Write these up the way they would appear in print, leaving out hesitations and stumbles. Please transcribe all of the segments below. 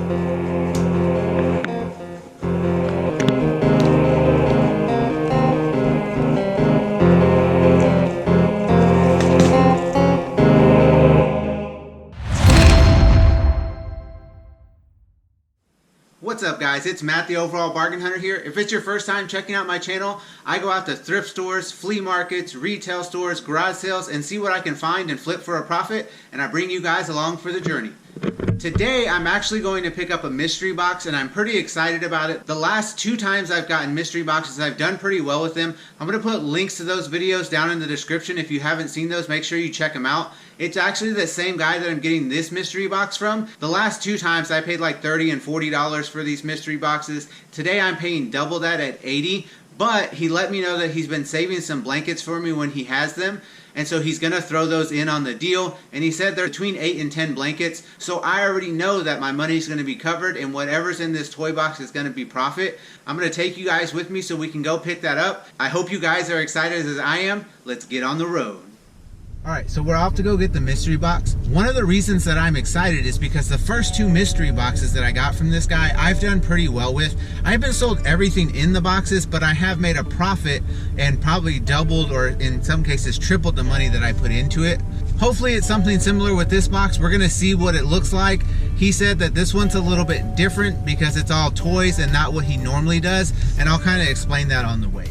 What's up guys, it's Matt the Overall Bargain Hunter here. If it's your first time checking out my channel, I go out to thrift stores, flea markets, retail stores, garage sales, and see what I can find and flip for a profit, and I bring you guys along for the journey. Today I'm actually going to pick up a mystery box and I'm pretty excited about it. The last 2 times I've gotten mystery boxes, I've done pretty well with them. I'm going to put links to those videos down in the description. If you haven't seen those, make sure you check them out. It's actually the same guy that I'm getting this mystery box from. The last 2 times I paid like $30 and $40 for these mystery boxes. Today I'm paying double that at $80. But he let me know that he's been saving some blankets for me when he has them. And so he's going to throw those in on the deal. And he said they're between 8 and 10 blankets. So I already know that my money's going to be covered. And whatever's in this toy box is going to be profit. I'm going to take you guys with me so we can go pick that up. I hope you guys are excited as I am. Let's get on the road. Alright, so we're off to go get the mystery box. One of the reasons that I'm excited is because the first 2 mystery boxes that I got from this guy, I've done pretty well with. I haven't sold everything in the boxes, but I have made a profit and probably doubled or in some cases tripled the money that I put into it. Hopefully it's something similar with this box. We're going to see what it looks like. He said that this one's a little bit different because it's all toys and not what he normally does, and I'll kind of explain that on the way.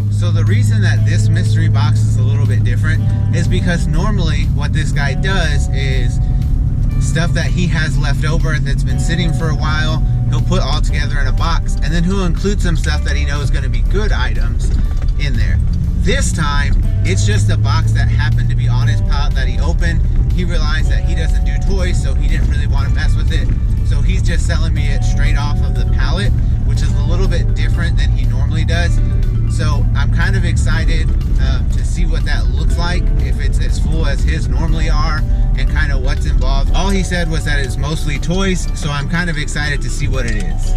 So the reason that this mystery box is a little bit different is because normally what this guy does is stuff that he has left over that's been sitting for a while, he'll put all together in a box, and then he'll include some stuff that he knows is going to be good items in there. This time, it's just a box that happened to be on his pallet that he opened. He realized that he doesn't do toys, so he didn't really want to mess with it. So he's just selling me it straight off of the pallet, which is a little bit different than he normally does. So I'm kind of excited to see what that looks like, if it's as full as his normally are, and kind of what's involved. All he said was that it's mostly toys, so I'm kind of excited to see what it is.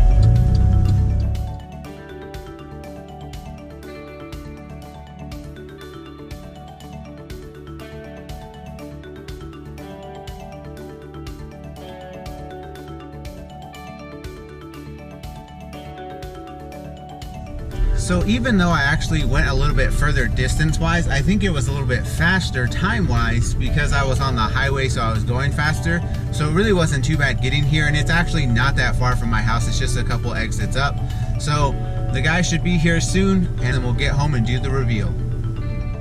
So even though I actually went a little bit further distance-wise, I think it was a little bit faster time-wise because I was on the highway, so I was going faster. So it really wasn't too bad getting here, and it's actually not that far from my house. It's just a couple exits up. So the guy should be here soon, and then we'll get home and do the reveal.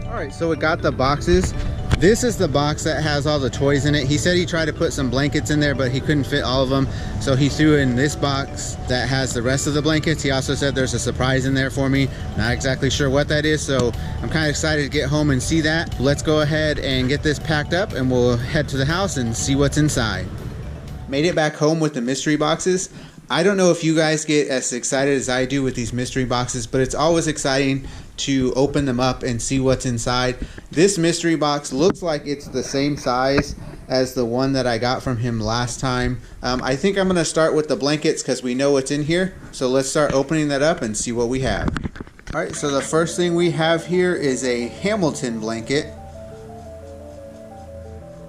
Alright, so we got the boxes. This is the box that has all the toys in it. He said he tried to put some blankets in there, but he couldn't fit all of them. So he threw in this box that has the rest of the blankets. He also said there's a surprise in there for me. Not exactly sure what that is, so I'm kind of excited to get home and see that. Let's go ahead and get this packed up and we'll head to the house and see what's inside. Made it back home with the mystery boxes. I don't know if you guys get as excited as I do with these mystery boxes, but it's always exciting to open them up and see what's inside. This mystery box looks like it's the same size as the one that I got from him last time. I think I'm going to start with the blankets because we know what's in here. So let's start opening that up and see what we have. Alright, so the first thing we have here is a Hamilton blanket.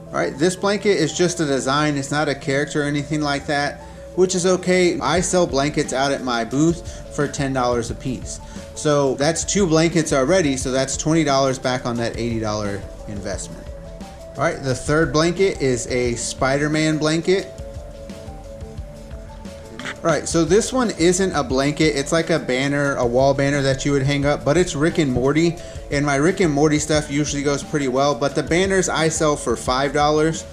Alright, this blanket is just a design. It's not a character or anything like that, which is okay. I sell blankets out at my booth for $10 a piece. So that's 2 blankets already, so that's $20 back on that $80 investment. Alright, the third blanket is a Spider-Man blanket. Alright, so this one isn't a blanket, it's like a banner, a wall banner that you would hang up, but it's Rick and Morty, and my Rick and Morty stuff usually goes pretty well, but the banners I sell for $5.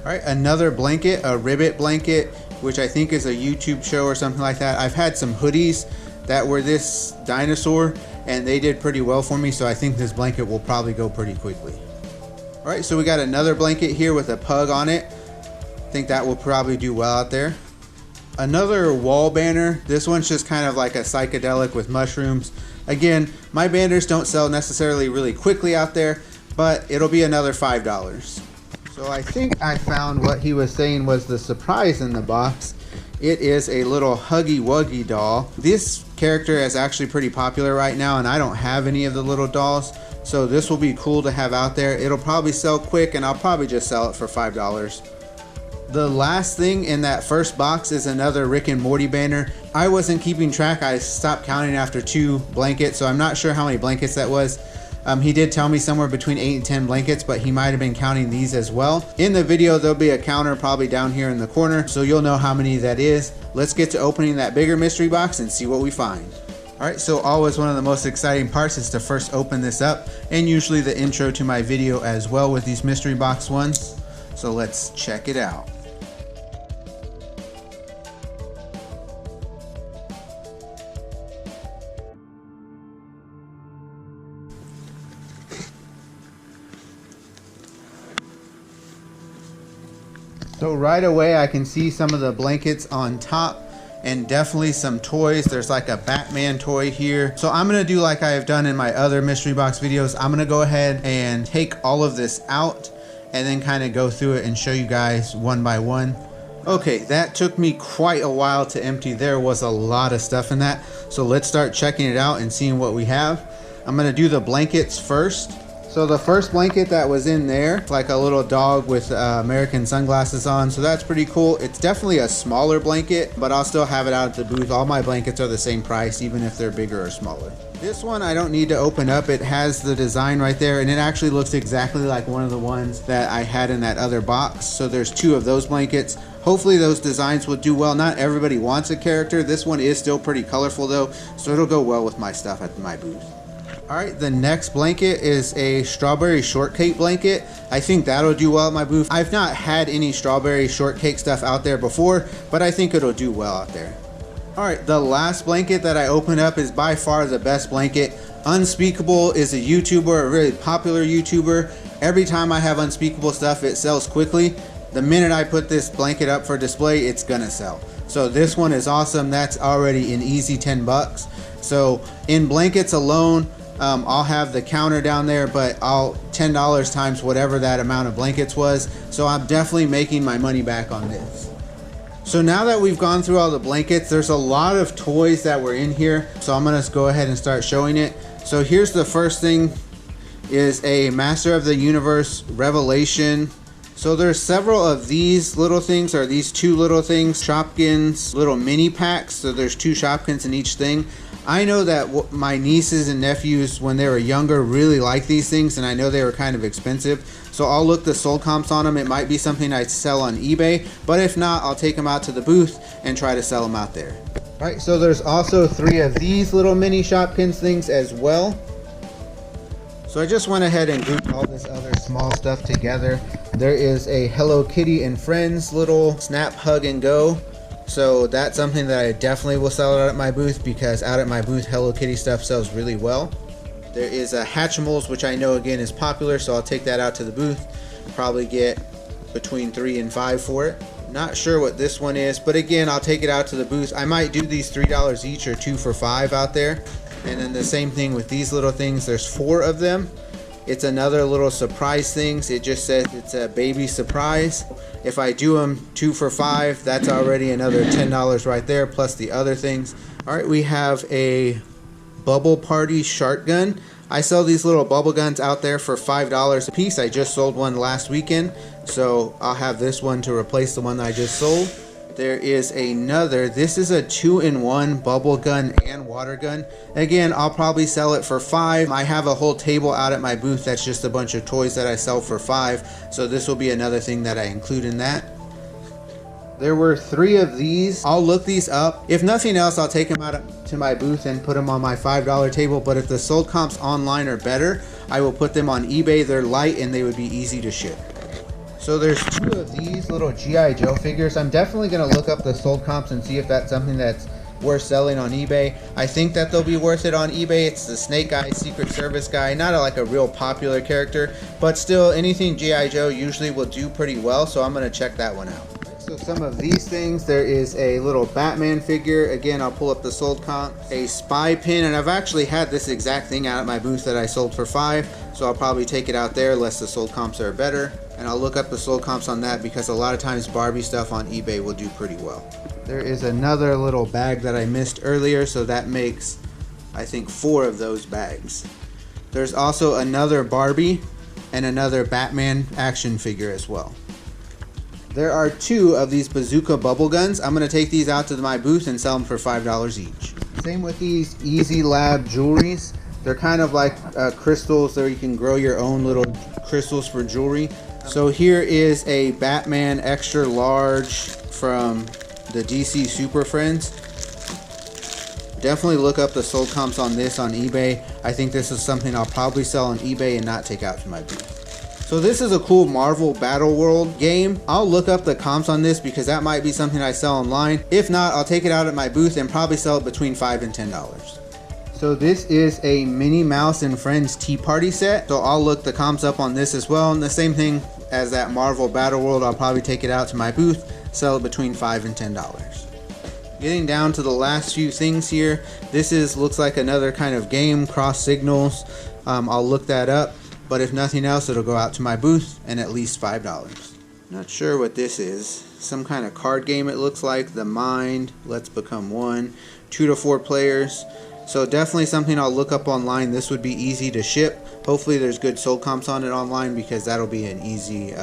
Alright, another blanket, a Ribbit blanket, which I think is a YouTube show or something like that. I've had some hoodies that were this dinosaur, and they did pretty well for me, so I think this blanket will probably go pretty quickly. Alright, so we got another blanket here with a pug on it. I think that will probably do well out there. Another wall banner. This one's just kind of like a psychedelic with mushrooms. Again, my banners don't sell necessarily really quickly out there, but it'll be another $5. So I think I found what he was saying was the surprise in the box. It is a little Huggy Wuggy doll. This character is actually pretty popular right now, and I don't have any of the little dolls. So this will be cool to have out there. It'll probably sell quick, and I'll probably just sell it for $5. The last thing in that first box is another Rick and Morty banner. I wasn't keeping track. I stopped counting after 2 blankets, so I'm not sure how many blankets that was. He did tell me somewhere between 8 and 10 blankets, but he might have been counting these as well. In the video, there'll be a counter probably down here in the corner, so you'll know how many that is. Let's get to opening that bigger mystery box and see what we find. Alright, so always one of the most exciting parts is to first open this up, and usually the intro to my video as well with these mystery box ones. So let's check it out. So right away I can see some of the blankets on top and definitely some toys. There's like a Batman toy here. So I'm gonna do like I have done in my other mystery box videos. I'm gonna go ahead and take all of this out and then kind of go through it and show you guys one by one. Okay, that took me quite a while to empty. There was a lot of stuff in that. So let's start checking it out and seeing what we have. I'm gonna do the blankets first. So the first blanket that was in there, it's like a little dog with American sunglasses on, so that's pretty cool. It's definitely a smaller blanket, but I'll still have it out at the booth. All my blankets are the same price, even if they're bigger or smaller. This one I don't need to open up. It has the design right there, and it actually looks exactly like one of the ones that I had in that other box. So there's 2 of those blankets. Hopefully those designs will do well. Not everybody wants a character. This one is still pretty colorful though, so it'll go well with my stuff at my booth. Alright, the next blanket is a strawberry shortcake blanket. I think that'll do well at my booth. I've not had any strawberry shortcake stuff out there before, but I think it'll do well out there. Alright, the last blanket that I opened up is by far the best blanket. Unspeakable is a YouTuber, a really popular YouTuber. Every time I have Unspeakable stuff, it sells quickly. The minute I put this blanket up for display, it's gonna sell. So this one is awesome. That's already an easy 10 bucks. So in blankets alone, I'll have the counter down there, but I'll $10 times whatever that amount of blankets was. So I'm definitely making my money back on this. So now that we've gone through all the blankets, there's a lot of toys that were in here. So I'm gonna go ahead and start showing it. So here's the first thing, is a Master of the Universe Revelation. So there's several of these little things, or these 2 little things, Shopkins little mini packs. So there's 2 Shopkins in each thing. I know that my nieces and nephews, when they were younger, really liked these things, and I know they were kind of expensive. So I'll look the sold comps on them. It might be something I'd sell on eBay, but if not, I'll take them out to the booth and try to sell them out there. Alright, so there's also 3 of these little mini Shopkins things as well. So I just went ahead and grouped all this other small stuff together. There is a Hello Kitty and Friends little Snap Hug and Go. So that's something that I definitely will sell out at my booth, because out at my booth Hello Kitty stuff sells really well. There is a Hatchimals, which I know again is popular, so I'll take that out to the booth. Probably get between 3 and 5 for it. Not sure what this one is, but again, I'll take it out to the booth. I might do these $3 each or 2 for $5 out there. And then the same thing with these little things. There's 4 of them. It's another little surprise things. It just says it's a baby surprise. If I do them 2 for $5, that's already another $10 right there, plus the other things. Alright, we have a Bubble Party Shark Gun. I sell these little bubble guns out there for $5 a piece. I just sold one last weekend, so I'll have this one to replace the one that I just sold. There is another, this is a 2-in-1 bubble gun and water gun. Again, I'll probably sell it for $5. I have a whole table out at my booth that's just a bunch of toys that I sell for $5. So this will be another thing that I include in that. There were 3 of these. I'll look these up. If nothing else, I'll take them out to my booth and put them on my $5 table. But if the sold comps online are better, I will put them on eBay. They're light and they would be easy to ship. So there's 2 of these little G.I. Joe figures. I'm definitely going to look up the sold comps and see if that's something that's worth selling on eBay. I think that they'll be worth it on eBay. It's the Snake Eyes Secret Service guy. Not like a real popular character, but still anything G.I. Joe usually will do pretty well. So I'm going to check that one out. So some of these things, there is a little Batman figure. Again, I'll pull up the sold comp. A spy pin, and I've actually had this exact thing out at my booth that I sold for $5. So I'll probably take it out there unless the sold comps are better. And I'll look up the sold comps on that because a lot of times Barbie stuff on eBay will do pretty well. There is another little bag that I missed earlier, so that makes, I think, 4 of those bags. There's also another Barbie and another Batman action figure as well. There are 2 of these bazooka bubble guns. I'm going to take these out to my booth and sell them for $5 each. Same with these Easy Lab jewelries. They're kind of like crystals, so you can grow your own little crystals for jewelry. So here is a Batman extra large from the DC Super Friends. Definitely look up the sold comps on this on eBay. I think this is something I'll probably sell on eBay and not take out to my booth. So this is a cool Marvel Battle World game. I'll look up the comps on this because that might be something I sell online. If not, I'll take it out at my booth and probably sell it between $5 and $10. So this is a Minnie Mouse and Friends Tea Party set. So I'll look the comps up on this as well. And the same thing as that Marvel Battle World, I'll probably take it out to my booth, sell it between $5 and $10. Getting down to the last few things here. This looks like another kind of game, Cross Signals. I'll look that up. But if nothing else, it'll go out to my booth and at least $5. Not sure what this is. Some kind of card game it looks like. The Mind, Let's Become One. 2 to 4 players. So definitely something I'll look up online. This would be easy to ship. Hopefully there's good sold comps on it online because that'll be an easy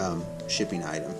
shipping item.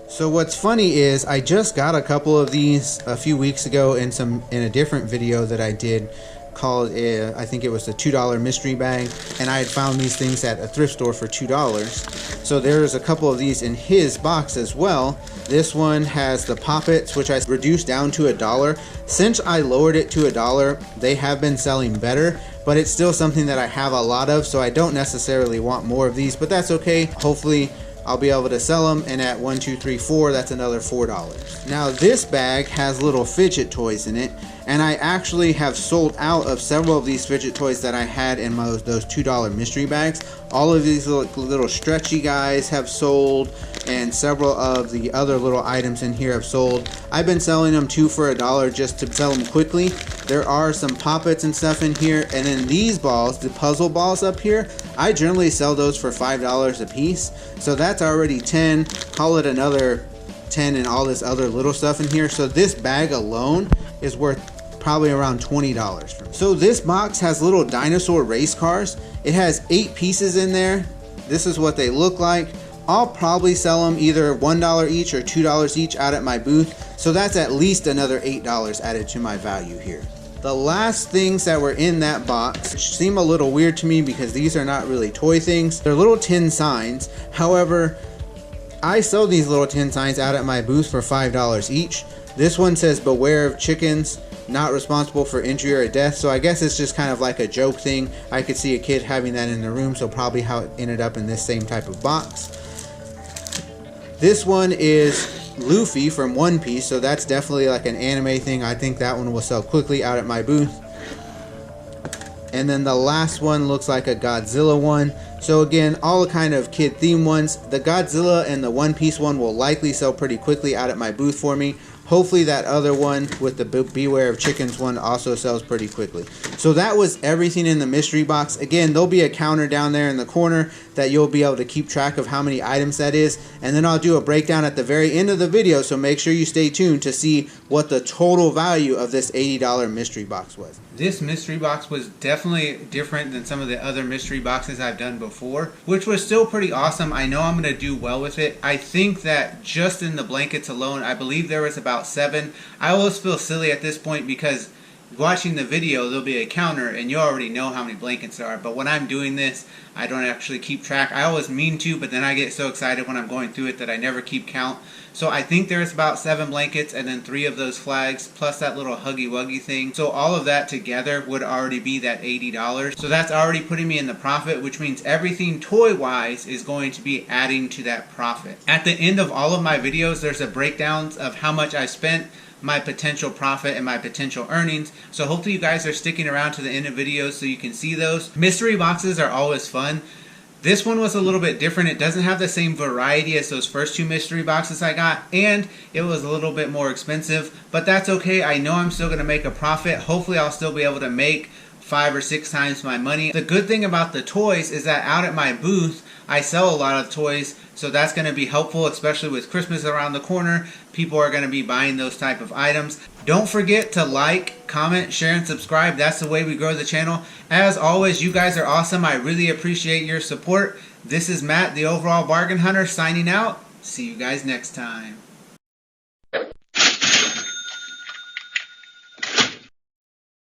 So what's funny is I just got a couple of these a few weeks ago in a different video that I did called I think it was the $2 mystery bag, and I had found these things at a thrift store for $2. So there's a couple of these in his box as well. This one has the Poppets, which I reduced down to $1. Since I lowered it to $1, they have been selling better, but it's still something that I have a lot of, so I don't necessarily want more of these, but that's okay. Hopefully I'll be able to sell them, and at 1, 2, 3, 4, that's another $4. Now this bag has little fidget toys in it, and I actually have sold out of several of these fidget toys that I had in those $2 mystery bags. All of these little stretchy guys have sold, and several of the other little items in here have sold. I've been selling them 2 for $1 just to sell them quickly. There are some Poppets and stuff in here, and then these balls, the puzzle balls up here, I generally sell those for $5 a piece. So that's already 10. Call it another 10 and all this other little stuff in here. So this bag alone is worth probably around $20 for me. So this box has little dinosaur race cars. It has 8 pieces in there. This is what they look like. I'll probably sell them either $1 each or $2 each out at my booth. So that's at least another $8 added to my value here. The last things that were in that box, which seem a little weird to me because these are not really toy things. They're little tin signs. However, I sell these little tin signs out at my booth for $5 each. This one says beware of chickens, not responsible for injury or death. So I guess it's just kind of like a joke thing. I could see a kid having that in the room, so probably how it ended up in this same type of box. This one is Luffy from One Piece, so that's definitely like an anime thing. I think that one will sell quickly out at my booth. And then the last one looks like a Godzilla one. So again, all kind of kid themed ones. The Godzilla and the One Piece one will likely sell pretty quickly out at my booth for me. Hopefully that other one with the Beware of Chickens one also sells pretty quickly. So that was everything in the mystery box. Again, there'll be a counter down there in the corner that you'll be able to keep track of how many items that is. And then I'll do a breakdown at the very end of the video, so make sure you stay tuned to see what the total value of this $80 mystery box was. This mystery box was definitely different than some of the other mystery boxes I've done before, which was still pretty awesome. I know I'm going to do well with it. I think that just in the blankets alone, I believe there was about 7. I always feel silly at this point because watching the video, there'll be a counter and you already know how many blankets there are. But when I'm doing this, I don't actually keep track. I always mean to, but then I get so excited when I'm going through it that I never keep count. So I think there's about 7 blankets and then 3 of those flags plus that little Huggy Wuggy thing. So all of that together would already be that $80. So that's already putting me in the profit, which means everything toy-wise is going to be adding to that profit. At the end of all of my videos, there's a breakdown of how much I spent, my potential profit, and my potential earnings. So hopefully you guys are sticking around to the end of videos so you can see those. Mystery boxes are always fun. This one was a little bit different. It doesn't have the same variety as those first 2 mystery boxes I got, and it was a little bit more expensive, but that's okay. I know I'm still going to make a profit. Hopefully I'll still be able to make 5 or 6 times my money. The good thing about the toys is that out at my booth, I sell a lot of toys, So that's going to be helpful, especially with Christmas around the corner. People are going to be buying those type of items. Don't forget to like, comment, share, and subscribe. That's the way we grow the channel. As always, you guys are awesome. I really appreciate your support. This is Matt, the Overall Bargain Hunter, signing out. See you guys next time.